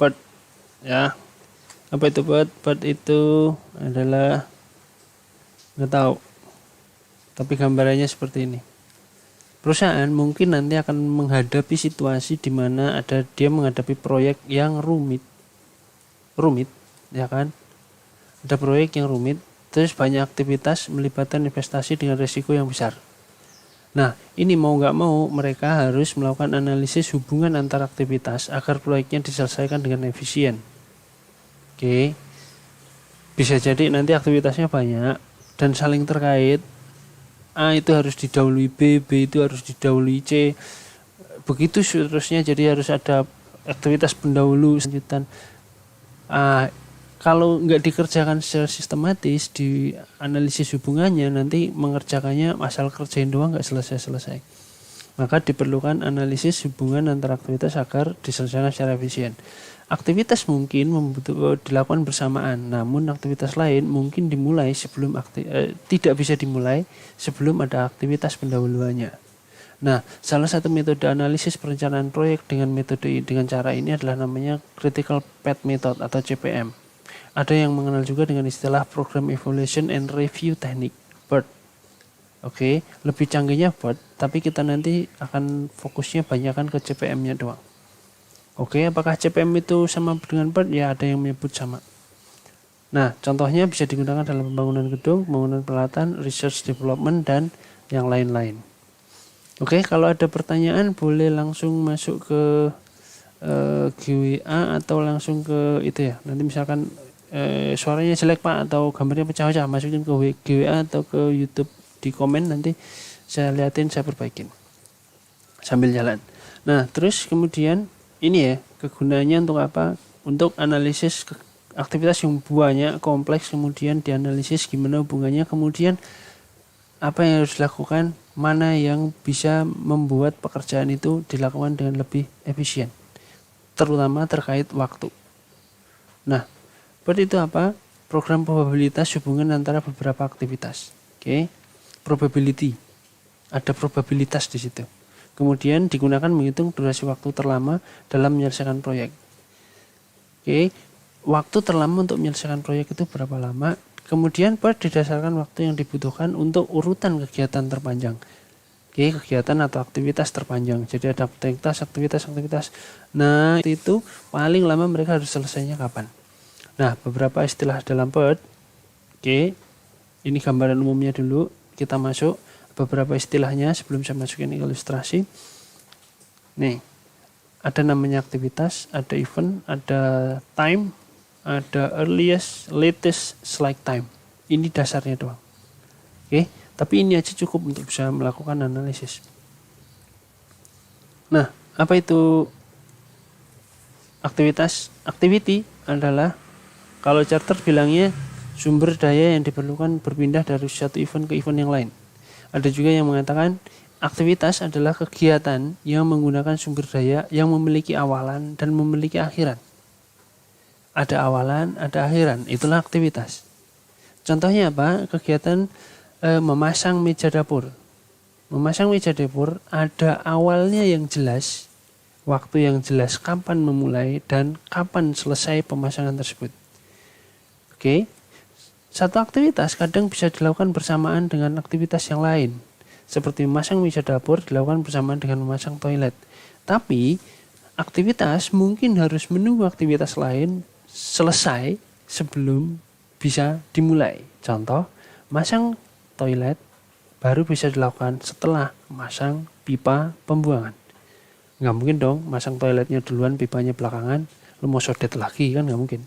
PERT ya. Apa itu PERT? PERT itu adalah, nggak tahu, tapi gambarannya seperti ini. Perusahaan mungkin nanti akan menghadapi situasi di mana dia menghadapi proyek yang rumit ya kan. Ada proyek yang rumit, terus banyak aktivitas melibatkan investasi dengan risiko yang besar. Nah, ini mau nggak mau mereka harus melakukan analisis hubungan antar aktivitas agar proyeknya diselesaikan dengan efisien. Oke, bisa jadi nanti aktivitasnya banyak dan saling terkait. A itu harus didahului B, B itu harus didahului C, begitu seterusnya. Jadi harus ada aktivitas pendahulu lanjutan. Kalau nggak dikerjakan secara sistematis di analisis hubungannya, nanti mengerjakannya asal kerjain doang nggak selesai-selesai. Maka diperlukan analisis hubungan antara aktivitas agar diselesaikan secara efisien. Aktivitas mungkin dilakukan bersamaan, namun aktivitas lain mungkin dimulai tidak bisa dimulai sebelum ada aktivitas pendahuluannya. Nah, salah satu metode analisis perencanaan proyek dengan cara ini adalah namanya Critical Path Method atau CPM. Ada yang mengenal juga dengan istilah Program Evaluation and Review Technique, PERT. Oke, lebih canggihnya PERT, tapi kita nanti akan fokusnya banyakkan ke CPM-nya doang. Oke, apakah CPM itu sama dengan PERT? Ya, ada yang menyebut sama. Nah, contohnya bisa digunakan dalam pembangunan gedung, pembangunan peralatan, research development, dan yang lain-lain. Oke, kalau ada pertanyaan boleh langsung masuk ke GWA atau langsung ke itu ya. Nanti misalkan suaranya jelek Pak atau gambarnya pecah-pecah, masukin ke GWA atau ke YouTube di komen, nanti saya liatin, saya perbaikin sambil jalan. Nah, terus kemudian ini ya, kegunaannya untuk apa? Untuk analisis aktivitas yang banyak, kompleks, kemudian dianalisis gimana hubungannya, kemudian apa yang harus dilakukan, mana yang bisa membuat pekerjaan itu dilakukan dengan lebih efisien, terutama terkait waktu. Nah, berarti itu apa? Program probabilitas hubungan antara beberapa aktivitas. Oke, probability. Ada probabilitas di situ. Kemudian digunakan menghitung durasi waktu terlama dalam menyelesaikan proyek. Oke, waktu terlama untuk menyelesaikan proyek itu berapa lama? Kemudian berdasarkan waktu yang dibutuhkan untuk urutan kegiatan terpanjang. Oke, kegiatan atau aktivitas terpanjang. Jadi ada aktivitas. Nah, itu paling lama mereka harus selesainya kapan? Nah, beberapa istilah dalam PERT. Oke, ini gambaran umumnya dulu. Kita masuk beberapa istilahnya sebelum saya masukin ilustrasi. Nih, ada namanya aktivitas, ada event, ada time, ada earliest, latest, select time. Ini dasarnya doang. Oke, tapi ini aja cukup untuk bisa melakukan analisis. Nah, apa itu aktivitas? Activity adalah, kalau charter bilangnya, sumber daya yang diperlukan berpindah dari satu event ke event yang lain. Ada juga yang mengatakan aktivitas adalah kegiatan yang menggunakan sumber daya yang memiliki awalan dan memiliki akhiran. Ada awalan, ada akhiran, itulah aktivitas. Contohnya apa? Kegiatan memasang meja dapur. Memasang meja dapur ada awalnya yang jelas, waktu yang jelas kapan memulai dan kapan selesai pemasangan tersebut. Oke, satu aktivitas kadang bisa dilakukan bersamaan dengan aktivitas yang lain. Seperti memasang meja dapur dilakukan bersamaan dengan memasang toilet. Tapi aktivitas mungkin harus menunggu aktivitas lain selesai sebelum bisa dimulai. Contoh, masang toilet baru bisa dilakukan setelah masang pipa pembuangan. Nggak mungkin dong masang toiletnya duluan, pipanya belakangan, lu mau sodet lagi, kan nggak mungkin.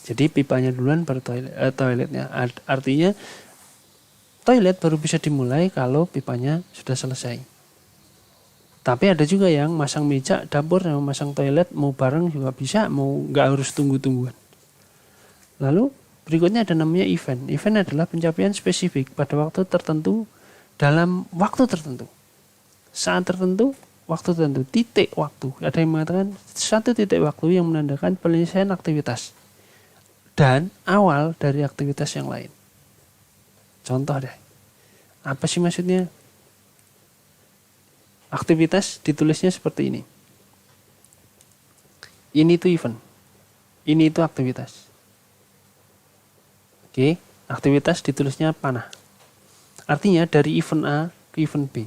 Jadi pipanya duluan baru toiletnya. Artinya toilet baru bisa dimulai kalau pipanya sudah selesai. Tapi ada juga yang masang meja dapur sama masang toilet mau bareng juga bisa, mau nggak harus tunggu-tungguan. Lalu berikutnya ada namanya event. Event adalah pencapaian spesifik pada waktu tertentu dalam waktu tertentu. Saat tertentu, waktu tertentu, titik waktu. Ada yang mengatakan satu titik waktu yang menandakan penyelesaian aktivitas dan awal dari aktivitas yang lain. Contoh deh, apa sih maksudnya? Aktivitas ditulisnya seperti ini. Ini tuh event. Ini itu aktivitas. Oke, aktivitas ditulisnya panah. Artinya dari event A ke event B.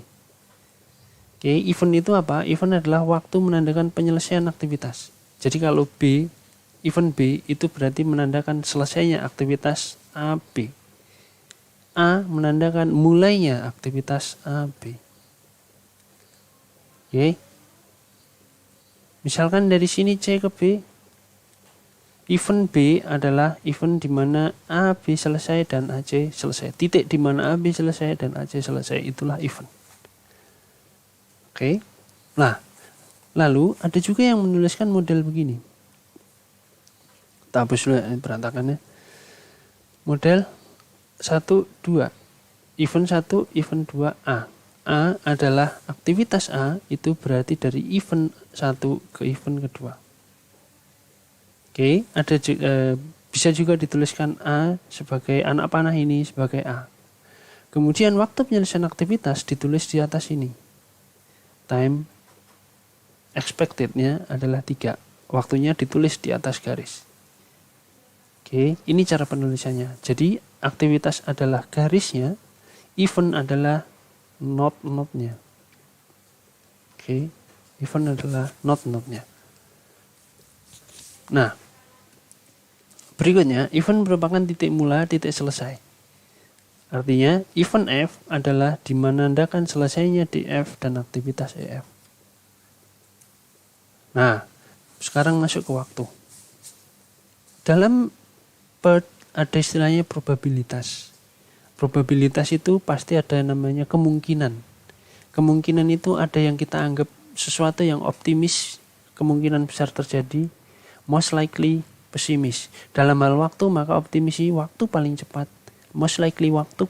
Oke, event itu apa? Event adalah waktu menandakan penyelesaian aktivitas. Jadi kalau event B itu berarti menandakan selesainya aktivitas A, B. A menandakan mulainya aktivitas A, B. Oke. Misalkan dari sini C ke B, event B adalah event di mana A, B selesai dan AC selesai. Titik di mana A, B selesai dan AC selesai, itulah event. Oke. Nah, lalu ada juga yang menuliskan model begini. Kita hapus dulu berantakannya. Model 1, 2. Event 1, event 2 A. A adalah aktivitas A, itu berarti dari event 1 ke event kedua. Oke, bisa juga dituliskan A sebagai anak panah ini sebagai A. Kemudian waktu penyelesaian aktivitas ditulis di atas ini. Time expected-nya adalah 3. Waktunya ditulis di atas garis. Oke, ini cara penulisannya. Jadi aktivitas adalah garisnya, event adalah not-notnya. Oke, event adalah not-notnya. Nah, berikutnya, event merupakan titik mula, titik selesai. Artinya, event F adalah menandakan selesainya DF dan aktivitas EF. Nah, sekarang masuk ke waktu. Dalam ada istilahnya probabilitas. Probabilitas itu pasti ada namanya kemungkinan. Kemungkinan itu ada yang kita anggap sesuatu yang optimis, kemungkinan besar terjadi, most likely pesimis. Dalam hal waktu, maka optimis waktu paling cepat, most likely waktu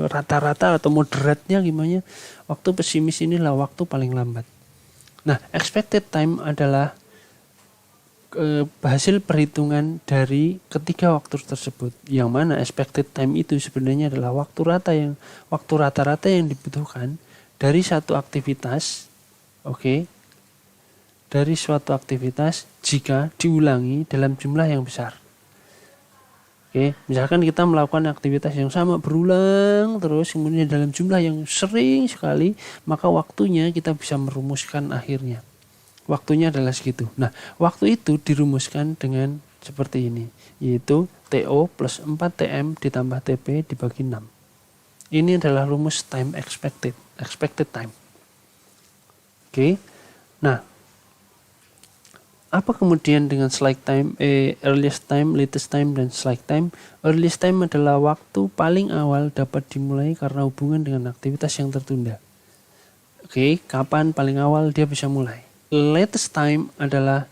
rata-rata atau moderatnya gimana, waktu pesimis inilah waktu paling lambat. Nah, expected time adalah hasil perhitungan dari ketiga waktu tersebut, yang mana expected time itu sebenarnya adalah waktu rata-rata yang dibutuhkan dari satu aktivitas, dari suatu aktivitas jika diulangi dalam jumlah yang besar. Misalkan kita melakukan aktivitas yang sama berulang terus, kemudian dalam jumlah yang sering sekali, maka waktunya kita bisa merumuskan akhirnya. Waktunya adalah segitu. Nah, waktu itu dirumuskan dengan seperti ini, yaitu TO plus 4TM ditambah TP dibagi 6. Ini adalah rumus time expected time. Nah, apa kemudian dengan slack time, earliest time, latest time, dan slack time? Earliest time adalah waktu paling awal dapat dimulai karena hubungan dengan aktivitas yang tertunda. Kapan paling awal dia bisa mulai? Latest time adalah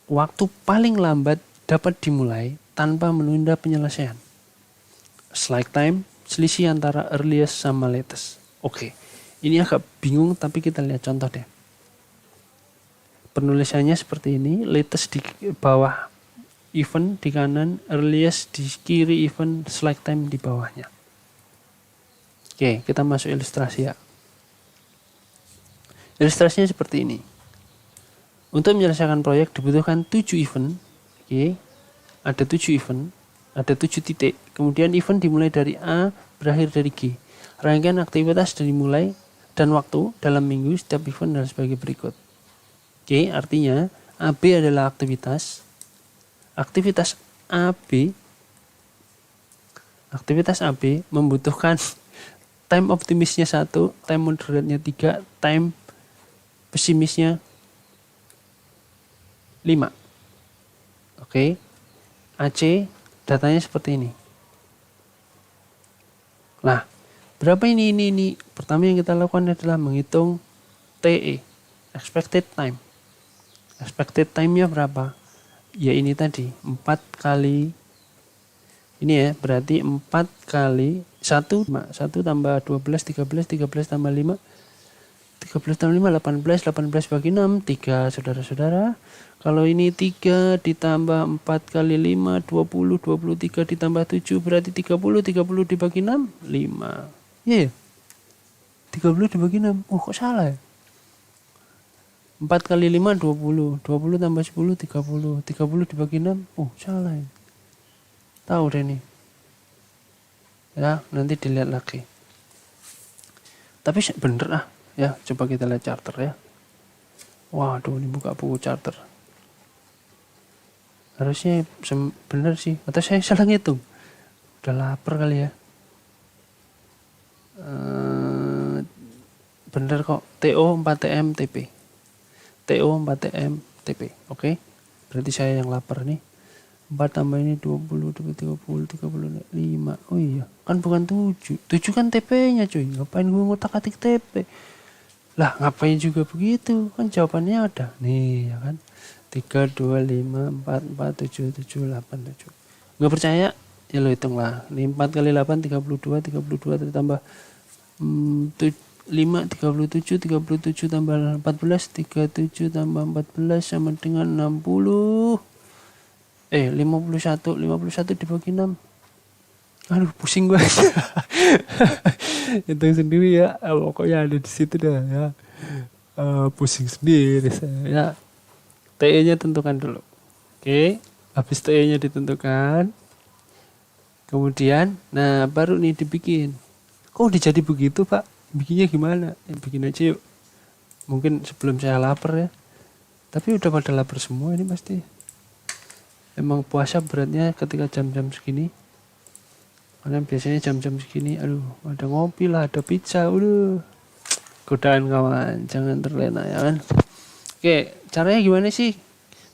waktu paling lambat dapat dimulai tanpa menunda penyelesaian. Slack time, selisih antara earliest sama latest. Ini agak bingung tapi kita lihat contoh deh. Penulisannya seperti ini, latest di bawah event di kanan, earliest di kiri event, slack time di bawahnya. Kita masuk ilustrasi ya. Ilustrasinya seperti ini. Untuk menyelesaikan proyek dibutuhkan 7 event. Ada 7 event, ada 7 titik. Kemudian event dimulai dari A, berakhir dari G. Rangkaian aktivitas dari mulai dan waktu dalam minggu setiap event adalah sebagai berikut. Artinya AB adalah aktivitas. Aktivitas AB membutuhkan time optimisnya 1, time moderatnya 3, time pesimisnya 5. AC datanya seperti ini. Nah, berapa ini? Pertama yang kita lakukan adalah menghitung TE, expected time. Expected time-nya berapa? Ya ini tadi, 4 kali. Ini ya, berarti 4 kali 1 tambah 12, 13 tambah 5. 13 tambah 5, 18 bagi 6, 3 saudara-saudara. Kalau ini 3 ditambah 4 kali 5, 20, 23 ditambah 7 berarti 30 dibagi 6, 5. 30 dibagi 6, kok salah ya? 4 kali 5 20. 20 tambah 10 30. 30 dibagi 6. Oh, salah ini. Tahu deh nih. Ya, nanti dilihat lagi. Tapi bener ah. Ya, coba kita lihat charter ya. Waduh, ini buka buku charter. Harusnya bener sih. Atau saya salah ngitung. Udah lapar kali ya. Bener kok. TO 4TM TP. TO 4TM TP. Oke. Berarti saya yang lapar nih. 4 tambah ini 20, 30, 35. Oh iya, kan bukan 7. 7 kan TP-nya cuy. Ngapain gue ngotak-atik TP? Lah, ngapain juga begitu? Kan jawabannya ada. Nih, ya kan. 3, 2, 5, 4, 4, 7, 7, 8, 7. Nggak percaya? Ya lo hitung lah. Ini 4 kali 8, 32, 32 tambah 5, 37, 37 tambah 14, 37 tambah 14 sama dengan 60. 51 dibagi 6. Aduh, pusing gue. Hitung sendiri ya. Pokoknya ada di situ dah ya. Pusing sendiri saya ya. TE-nya tentukan dulu. Oke, habis TE-nya ditentukan. Kemudian, nah baru nih dibikin. Kok udah jadi begitu, Pak? Bikinnya gimana? Bikin aja yuk. Mungkin sebelum saya lapar ya. Tapi udah pada lapar semua ini pasti. Emang puasa beratnya ketika jam-jam segini. Karena biasanya jam-jam segini, aduh, ada ngopi lah, ada pizza, godaan kawan, jangan terlena ya kan. Oke, caranya gimana sih?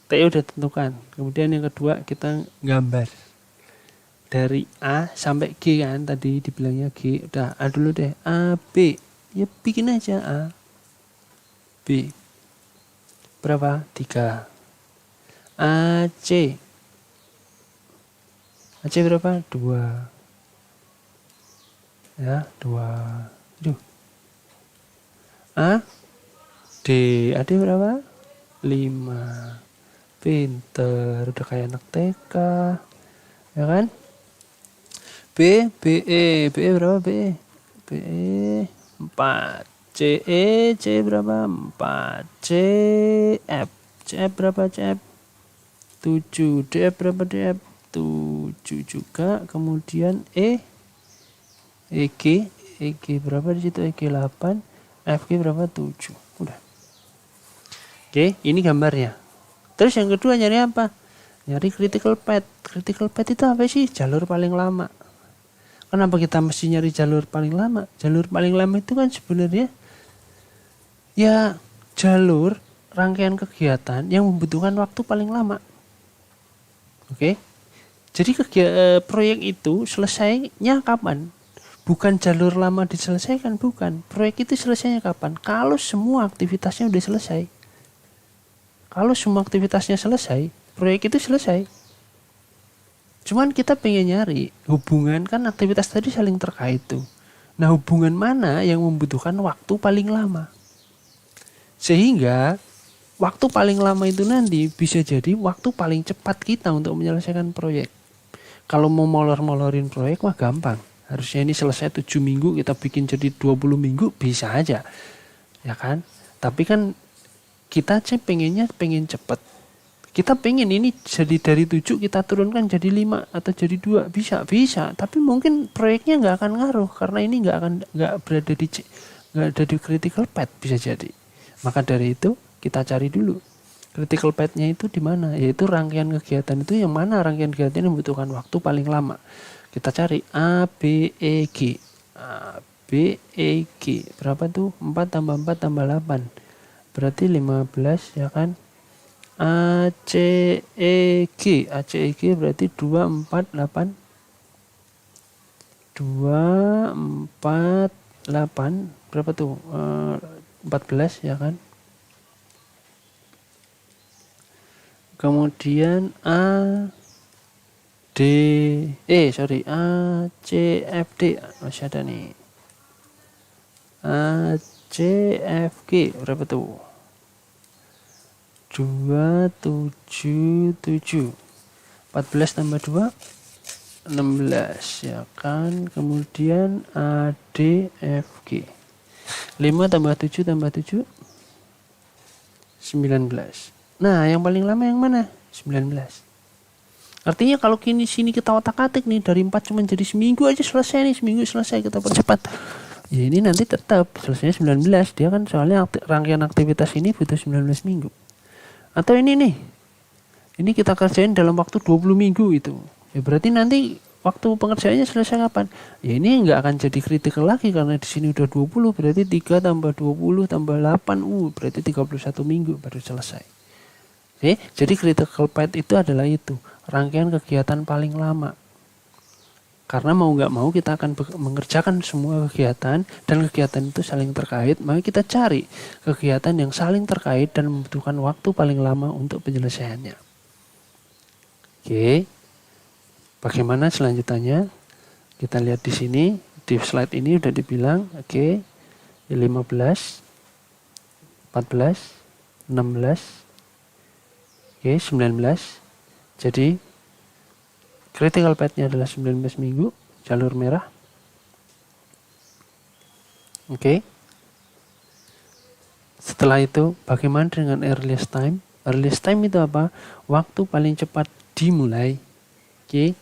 TE udah tentukan. Kemudian yang kedua kita gambar. Dari A sampai G kan, tadi dibilangnya G. Udah, A dulu deh, A, B. Ya bikin aja A, B. Berapa? 3. A, C. AC berapa? 2. Ya, 2. Aduh. A, D. AD berapa? 5. Pinter. Udah kayak anak TK. Ya kan? B, BE. BE berapa BE? BE 4. CE, C berapa? 4. CF. CF berapa CF? 7. DF berapa DF? 7 juga. Kemudian EG berapa di situ? EG 8, FG berapa? 7. Udah. Oke, ini gambarnya. Terus yang kedua nyari apa? Nyari critical path. Critical path itu apa sih? Jalur paling lama. Kenapa kita mesti nyari jalur paling lama? Jalur paling lama itu kan sebenarnya ya jalur rangkaian kegiatan yang membutuhkan waktu paling lama. Oke. Jadi proyek itu selesainya kapan? Bukan jalur lama diselesaikan, bukan. Proyek itu selesainya kapan? Kalau semua aktivitasnya udah selesai. Kalau semua aktivitasnya selesai, proyek itu selesai. Cuman kita pengen nyari hubungan, kan aktivitas tadi saling terkait tuh. Nah, hubungan mana yang membutuhkan waktu paling lama? Sehingga waktu paling lama itu nanti bisa jadi waktu paling cepat kita untuk menyelesaikan proyek. Kalau mau molor-molorin proyek mah gampang. Harusnya ini selesai 7 minggu, kita bikin jadi 20 minggu, bisa aja. Ya kan? Tapi kan kita pengen cepat. Kita pengen ini jadi dari 7 kita turunkan jadi 5 atau jadi 2. Bisa. Tapi mungkin proyeknya nggak akan ngaruh. Karena ini nggak berada di critical path, bisa jadi. Maka dari itu kita cari dulu. Critical path-nya itu di mana? Yaitu rangkaian kegiatan itu yang mana rangkaian kegiatan yang membutuhkan waktu paling lama. Kita cari A, B, E, G. A, B, E, G. Berapa tuh? 4 tambah 4 tambah 8. Berarti 15 ya kan? A, C, E, G. A, C, E, G berarti 2, 4, 8. 2, 4, 8. Berapa tuh? 14 ya kan? Kemudian A, C, F, D masih ada nih. A, C, F, G berapa tuh? 2, 7, 7. 14 tambah 2 16 ya kan. Kemudian A, D, F, G. 5 tambah 7 tambah 7 19. Nah, yang paling lama yang mana? 19. Artinya kalau sini kita otak-atik nih, dari 4 cuma jadi seminggu aja selesai nih, seminggu selesai, kita percepat. Ya ini nanti tetap selesainya 19. Dia kan soalnya rangkaian aktivitas ini butuh 19 minggu. Atau ini nih, ini kita kerjain dalam waktu 20 minggu itu. Ya berarti nanti waktu pengerjaannya selesai kapan? Ya ini nggak akan jadi kritikal lagi karena di sini udah 20, berarti 3 tambah 20 tambah 8, berarti 31 minggu baru selesai. Oke, jadi critical path itu adalah itu, rangkaian kegiatan paling lama. Karena mau nggak mau kita akan mengerjakan semua kegiatan dan kegiatan itu saling terkait, maka kita cari kegiatan yang saling terkait dan membutuhkan waktu paling lama untuk penyelesaiannya. Oke, bagaimana selanjutnya? Kita lihat di sini, di slide ini udah dibilang, oke, 15, 14, 16, oke, 19. Jadi critical path-nya adalah 19 minggu, jalur merah. Oke. Setelah itu, bagaimana dengan earliest time? Earliest time itu apa? Waktu paling cepat dimulai. Oke.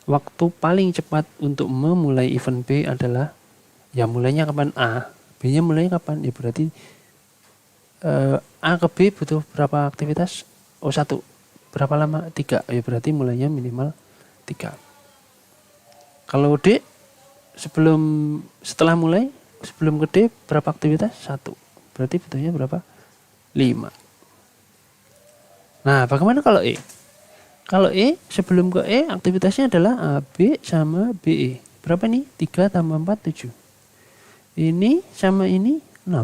Waktu paling cepat untuk memulai event B adalah, ya mulainya kapan? A. B-nya mulai kapan? Ya berarti A ke B butuh berapa aktivitas? Oh 1. Berapa lama? 3. Ya berarti mulainya minimal 3. Kalau D setelah mulai sebelum ke D berapa aktivitas? 1. Berarti butuhnya berapa? 5. Nah, bagaimana kalau E? Kalau E sebelum ke E aktivitasnya adalah A, B sama BE. Berapa nih? 3 tambah 4 7. Ini sama ini 6.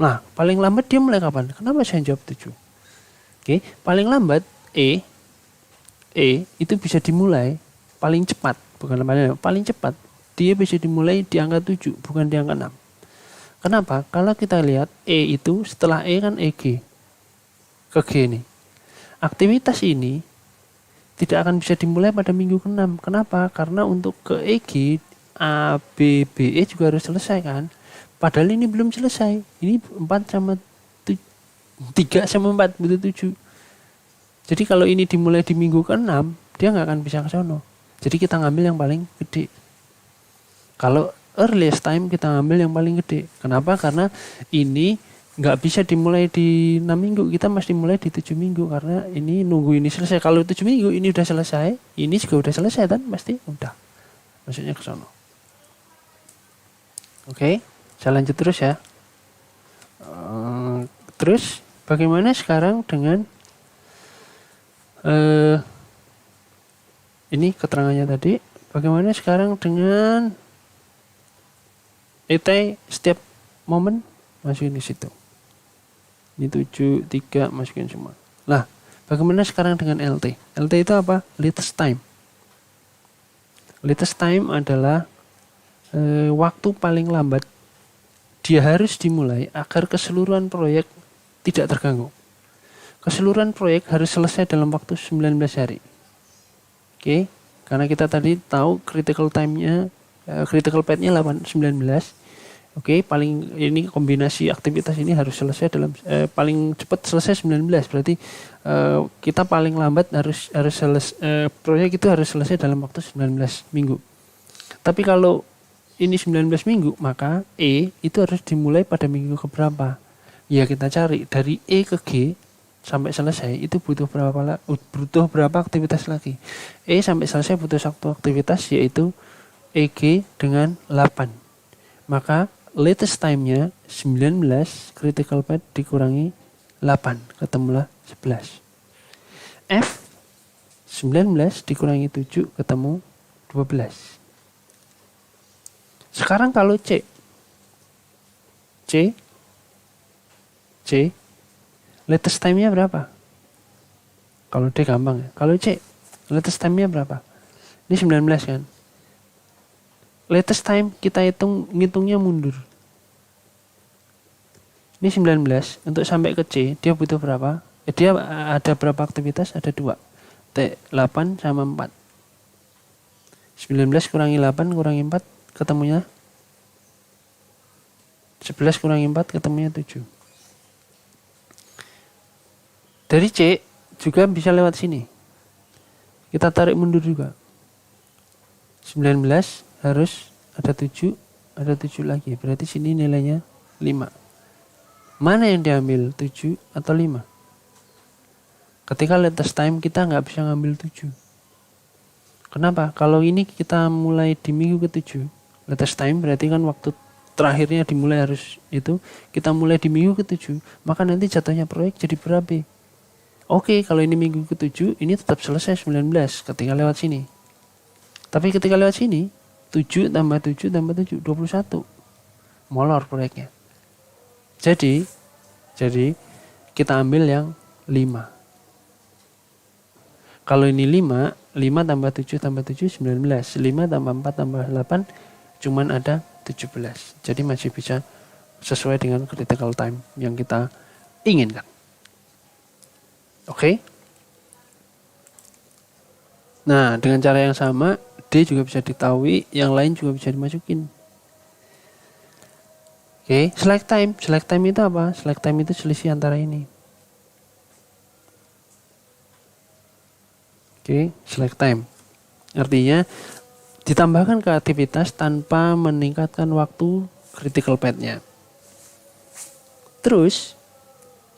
Nah, paling lambat dia mulai kapan? Kenapa saya jawab 7? Oke, paling lambat E itu bisa dimulai paling cepat, bukan paling cepat. Dia bisa dimulai di angka 7, bukan di angka 6. Kenapa? Kalau kita lihat E itu setelah E kan EG ke G nih. Aktivitas ini tidak akan bisa dimulai pada minggu ke-6. Kenapa? Karena untuk ke EG A, B, B, E juga harus selesai kan. Padahal ini belum selesai. Ini 4 sama 3 sama 4 butuh 7. Jadi kalau ini dimulai di minggu ke-6, dia nggak akan bisa ke sono. Jadi kita ngambil yang paling gede. Kalau earliest time kita ngambil yang paling gede. Kenapa? Karena ini nggak bisa dimulai di 6 minggu. Kita mesti mulai di 7 minggu. Karena ini nunggu ini selesai. Kalau 7 minggu ini udah selesai, ini juga udah selesai kan? Pasti udah. Maksudnya ke sono. Oke, saya lanjut terus ya. Terus bagaimana sekarang dengan ini keterangannya tadi? Bagaimana sekarang dengan ET setiap momen masukin di situ. Ini 7, 3 masukin semua. Lah, bagaimana sekarang dengan LT? LT itu apa? Latest time. Latest time adalah waktu paling lambat dia harus dimulai agar keseluruhan proyek tidak terganggu. Keseluruhan proyek harus selesai dalam waktu 19 hari. Oke, karena kita tadi tahu critical time-nya, critical path-nya 19. Oke, paling ini kombinasi aktivitas ini harus selesai dalam paling cepat selesai 19. Berarti kita paling lambat harus selesai proyek itu harus selesai dalam waktu 19 minggu. Tapi kalau ini 19 minggu, maka E itu harus dimulai pada minggu keberapa? Ya kita cari dari E ke G sampai selesai itu butuh berapa aktivitas lagi. E sampai selesai butuh 1 aktivitas yaitu EG dengan 8. Maka latest time-nya 19, critical path dikurangi 8, ketemulah 11. F 19 dikurangi 7 ketemu 12. Sekarang kalau C latest time-nya berapa? Kalau D gampang ya. Kalau C latest time-nya berapa? Ini 19 kan. Latest time kita ngitungnya mundur. Ini 19 untuk sampai ke C dia butuh berapa? Dia ada berapa aktivitas? Ada 2. T 8 sama 4. 19 kurangi 8 kurangi 4 ketemunya 11 kurangi 4 ketemunya 7. Dari C juga bisa lewat sini. Kita tarik mundur juga. 19 harus ada 7 lagi. Berarti sini nilainya 5. Mana yang diambil, 7 atau 5? Ketika latest time kita nggak bisa ngambil 7. Kenapa? Kalau ini kita mulai di minggu ke-7, latest time berarti kan waktu terakhirnya dimulai harus itu. Kita mulai di minggu ke-7, maka nanti jatuhnya proyek jadi berapa? Oke, kalau ini minggu ke-7, ini tetap selesai 19 ketika lewat sini. Tapi ketika lewat sini, 7 tambah 7 tambah 7, 21. Molor proyeknya. Jadi kita ambil yang 5. Kalau ini 5 tambah 7 tambah 7, 19. 5 tambah 4 tambah 8, cuman ada 17. Jadi masih bisa sesuai dengan critical time yang kita inginkan. Oke. Nah, dengan cara yang sama, D juga bisa ditahui, yang lain juga bisa dimasukin. Oke, select time. Select time itu apa? Select time itu selisih antara ini. Oke, select time. Artinya ditambahkan ke aktivitas tanpa meningkatkan waktu critical path-nya. Terus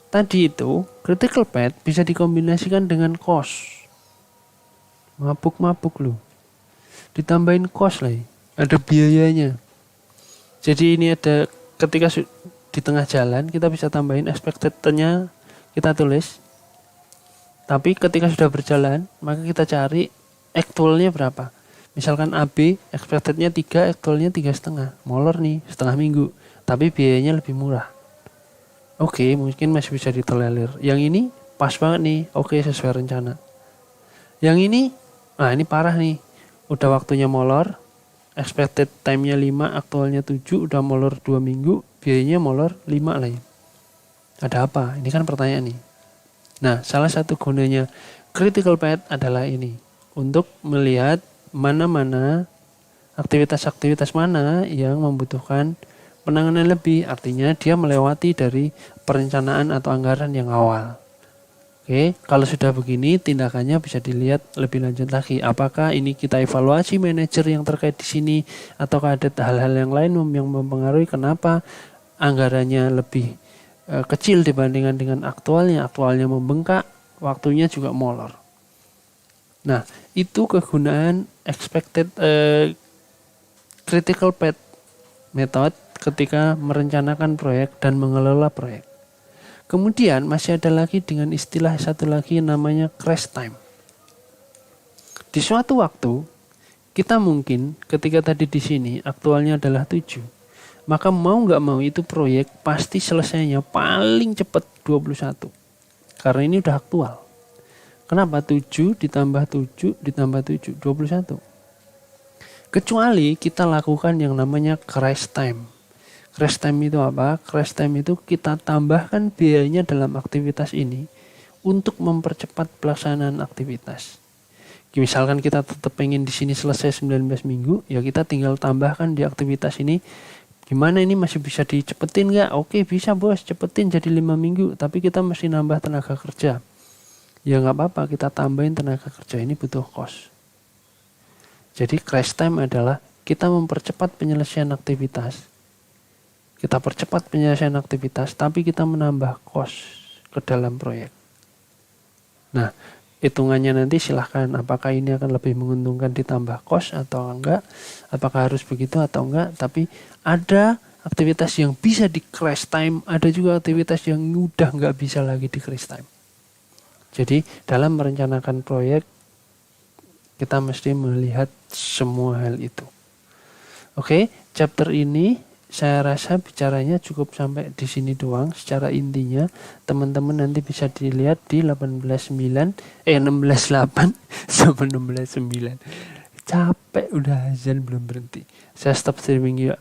tadi itu critical path bisa dikombinasikan dengan cost. Mabuk loh. Ditambahin cost lah. Ada biayanya. Jadi ini ada ketika di tengah jalan kita bisa tambahin expected-nya kita tulis. Tapi ketika sudah berjalan maka kita cari actual-nya berapa. Misalkan AB expected-nya 3, actual-nya 3,5. Molor nih, setengah minggu. Tapi biayanya lebih murah. Oke, mungkin masih bisa ditolerir. Yang ini pas banget nih. Oke, sesuai rencana. Yang ini, nah ini parah nih. Udah waktunya molor. Expected time-nya 5, aktualnya 7. Udah molor 2 minggu. Biayanya molor 5 lagi. Ada apa? Ini kan pertanyaan nih. Nah, salah satu gunanya critical path adalah ini. Untuk melihat mana-mana aktivitas-aktivitas mana yang membutuhkan penanganan lebih, artinya dia melewati dari perencanaan atau anggaran yang awal. Oke, kalau sudah begini tindakannya bisa dilihat lebih lanjut lagi. Apakah ini kita evaluasi manajer yang terkait di sini, ataukah ada hal-hal yang lain yang mempengaruhi kenapa anggarannya lebih kecil dibandingkan dengan aktualnya membengkak, waktunya juga molor. Nah, itu kegunaan expected critical path method ketika merencanakan proyek dan mengelola proyek. Kemudian masih ada lagi dengan istilah satu lagi namanya crash time. Di suatu waktu kita mungkin ketika tadi di sini aktualnya adalah 7, maka mau nggak mau itu proyek pasti selesainya paling cepat 21. Karena ini udah aktual. Kenapa 7 ditambah 7 ditambah 7, 21. Kecuali kita lakukan yang namanya crash time. Crash time itu apa? Crash time itu kita tambahkan biayanya dalam aktivitas ini untuk mempercepat pelaksanaan aktivitas. Misalkan kita tetap pengen di sini selesai 19 minggu, ya kita tinggal tambahkan di aktivitas ini. Gimana ini masih bisa dicepetin nggak? Oke, bisa bos, cepetin jadi 5 minggu, tapi kita mesti nambah tenaga kerja. Ya nggak apa-apa, kita tambahin tenaga kerja, ini butuh cost. Jadi crash time adalah kita mempercepat penyelesaian aktivitas. Kita percepat penyelesaian aktivitas, tapi kita menambah cost ke dalam proyek. Nah, hitungannya nanti silahkan apakah ini akan lebih menguntungkan ditambah cost atau enggak, apakah harus begitu atau enggak, tapi ada aktivitas yang bisa di crash time, ada juga aktivitas yang udah enggak bisa lagi di crash time. Jadi dalam merencanakan proyek kita mesti melihat semua hal itu. Oke, chapter ini saya rasa bicaranya cukup sampai di sini doang. Secara intinya teman-teman nanti bisa dilihat di 16.8 sama 16.9. Capek udah azan belum berhenti. Saya stop streaming yuk.